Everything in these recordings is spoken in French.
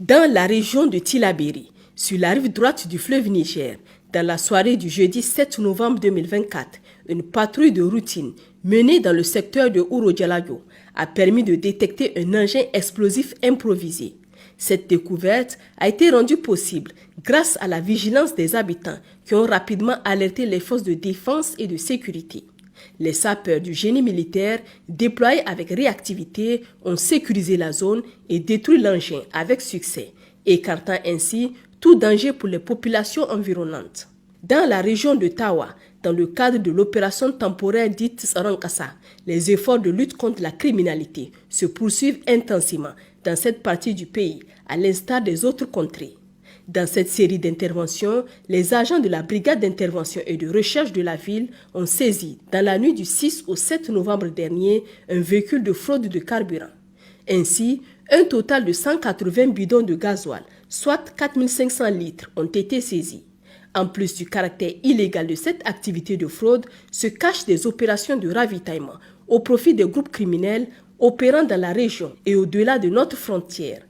Dans la région de Tillabéri, sur la rive droite du fleuve Niger, dans la soirée du jeudi 7 novembre 2024, une patrouille de routine menée dans le secteur de Ouro-Dialago a permis de détecter un engin explosif improvisé. Cette découverte a été rendue possible grâce à la vigilance des habitants qui ont rapidement alerté les forces de défense et de sécurité. Les sapeurs du génie militaire, déployés avec réactivité, ont sécurisé la zone et détruit l'engin avec succès, écartant ainsi tout danger pour les populations environnantes. Dans la région de Tawa, dans le cadre de l'opération temporaire dite Sarankassa, les efforts de lutte contre la criminalité se poursuivent intensément dans cette partie du pays, à l'instar des autres contrées. Dans cette série d'interventions, les agents de la brigade d'intervention et de recherche de la ville ont saisi, dans la nuit du 6 au 7 novembre dernier, un véhicule de fraude de carburant. Ainsi, un total de 180 bidons de gasoil, soit 4500 litres, ont été saisis. En plus du caractère illégal de cette activité de fraude, se cachent des opérations de ravitaillement au profit des groupes criminels opérant dans la région et au-delà de notre frontière.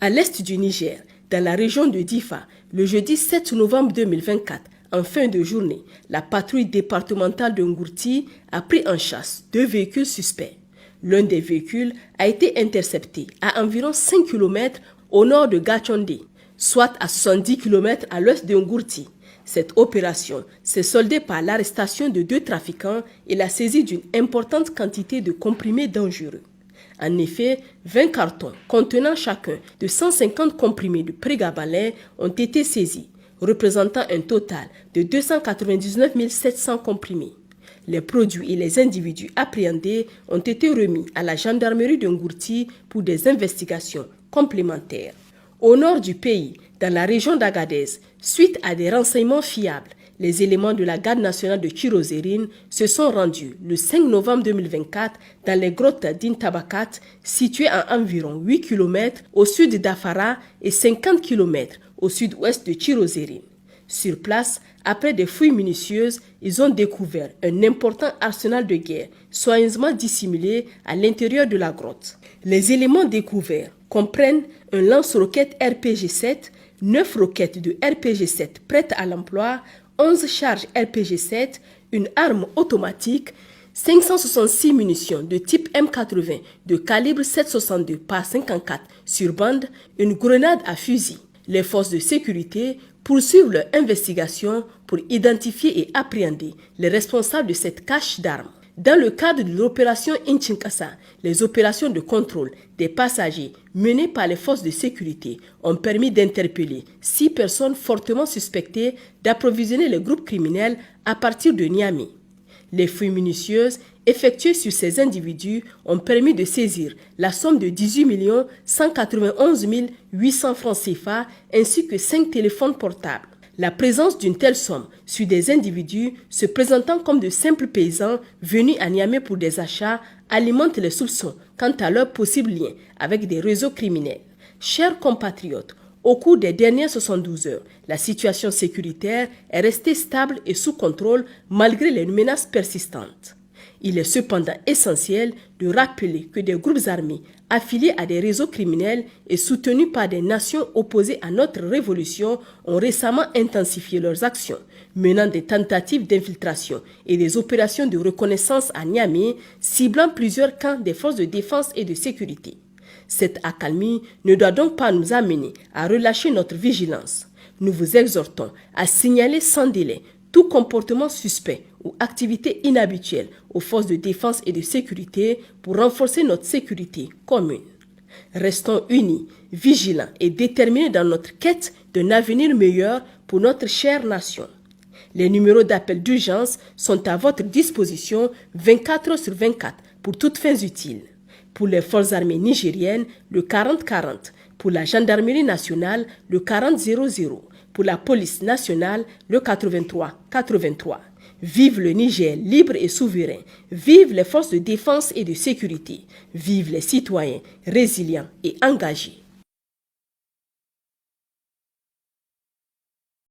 À l'est du Niger, dans la région de Difa, le jeudi 7 novembre 2024, en fin de journée, la patrouille départementale de Ngourti a pris en chasse 2 véhicules suspects. L'un des véhicules a été intercepté à environ 5 km au nord de Gachondé, soit à 70 km à l'ouest de Ngourti. Cette opération s'est soldée par l'arrestation de 2 trafiquants et la saisie d'une importante quantité de comprimés dangereux. En effet, 20 cartons contenant chacun de 150 comprimés de prégabalin ont été saisis, représentant un total de 299 700 comprimés. Les produits et les individus appréhendés ont été remis à la gendarmerie de Ngourti pour des investigations complémentaires. Au nord du pays, dans la région d'Agadez, suite à des renseignements fiables, les éléments de la garde nationale de Chirozérine se sont rendus le 5 novembre 2024 dans les grottes d'Intabakat, situées à environ 8 km au sud d'Afara et 50 km au sud-ouest de Chirozérine. Sur place, après des fouilles minutieuses, ils ont découvert un important arsenal de guerre, soigneusement dissimulé à l'intérieur de la grotte. Les éléments découverts comprennent un lance-roquettes RPG-7, 9 roquettes de RPG-7 prêtes à l'emploi, 11 charges RPG-7, une arme automatique, 566 munitions de type M80 de calibre 7,62 par 54 sur bande, une grenade à fusil. Les forces de sécurité poursuivent leur investigation pour identifier et appréhender les responsables de cette cache d'armes. Dans le cadre de l'opération Inchinkasa, les opérations de contrôle des passagers menées par les forces de sécurité ont permis d'interpeller 6 personnes fortement suspectées d'approvisionner les groupes criminels à partir de Niamey. Les fouilles minutieuses effectuées sur ces individus ont permis de saisir la somme de 18 191 800 francs CFA ainsi que 5 téléphones portables. La présence d'une telle somme sur des individus se présentant comme de simples paysans venus à Niamey pour des achats alimente les soupçons quant à leur possible lien avec des réseaux criminels. Chers compatriotes, au cours des dernières 72 heures, la situation sécuritaire est restée stable et sous contrôle malgré les menaces persistantes. Il est cependant essentiel de rappeler que des groupes armés affiliés à des réseaux criminels et soutenus par des nations opposées à notre révolution ont récemment intensifié leurs actions, menant des tentatives d'infiltration et des opérations de reconnaissance à Niamey, ciblant plusieurs camps des forces de défense et de sécurité. Cette accalmie ne doit donc pas nous amener à relâcher notre vigilance. Nous vous exhortons à signaler sans délai tout comportement suspect ou activité inhabituelle aux forces de défense et de sécurité pour renforcer notre sécurité commune. Restons unis, vigilants et déterminés dans notre quête d'un avenir meilleur pour notre chère nation. Les numéros d'appel d'urgence sont à votre disposition 24 heures sur 24 pour toutes fins utiles. Pour les forces armées nigériennes, le 40-40. Pour la gendarmerie nationale, le 40-00. Pour la police nationale, le 83-83. Vive le Niger libre et souverain. Vive les forces de défense et de sécurité. Vive les citoyens résilients et engagés.